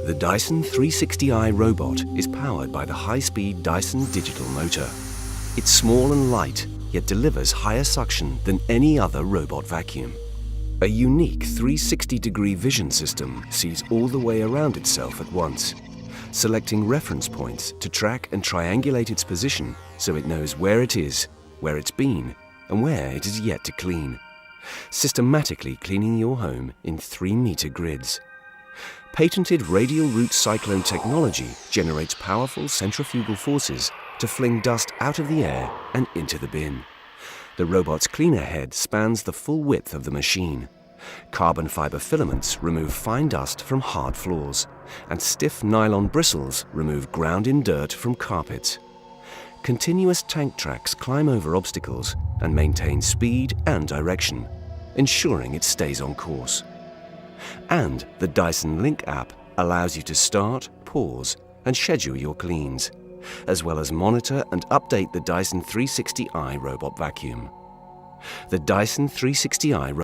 The Dyson 360i robot is powered by the high-speed Dyson digital motor. It's small and light, yet delivers higher suction than any other robot vacuum. A unique 360-degree vision system sees all the way around itself at once, selecting reference points to track and triangulate its position so it knows where it is, where it's been, and where it is yet to clean, systematically cleaning your home in 3-meter grids. Patented Radial Root Cyclone technology generates powerful centrifugal forces to fling dust out of the air and into the bin. The robot's cleaner head spans the full width of the machine. Carbon fiber filaments remove fine dust from hard floors, and stiff nylon bristles remove ground-in dirt from carpets. Continuous tank tracks climb over obstacles and maintain speed and direction, ensuring it stays on course. And the Dyson Link app allows you to start, pause, and schedule your cleans, as well as monitor and update the Dyson 360i robot vacuum. The Dyson 360i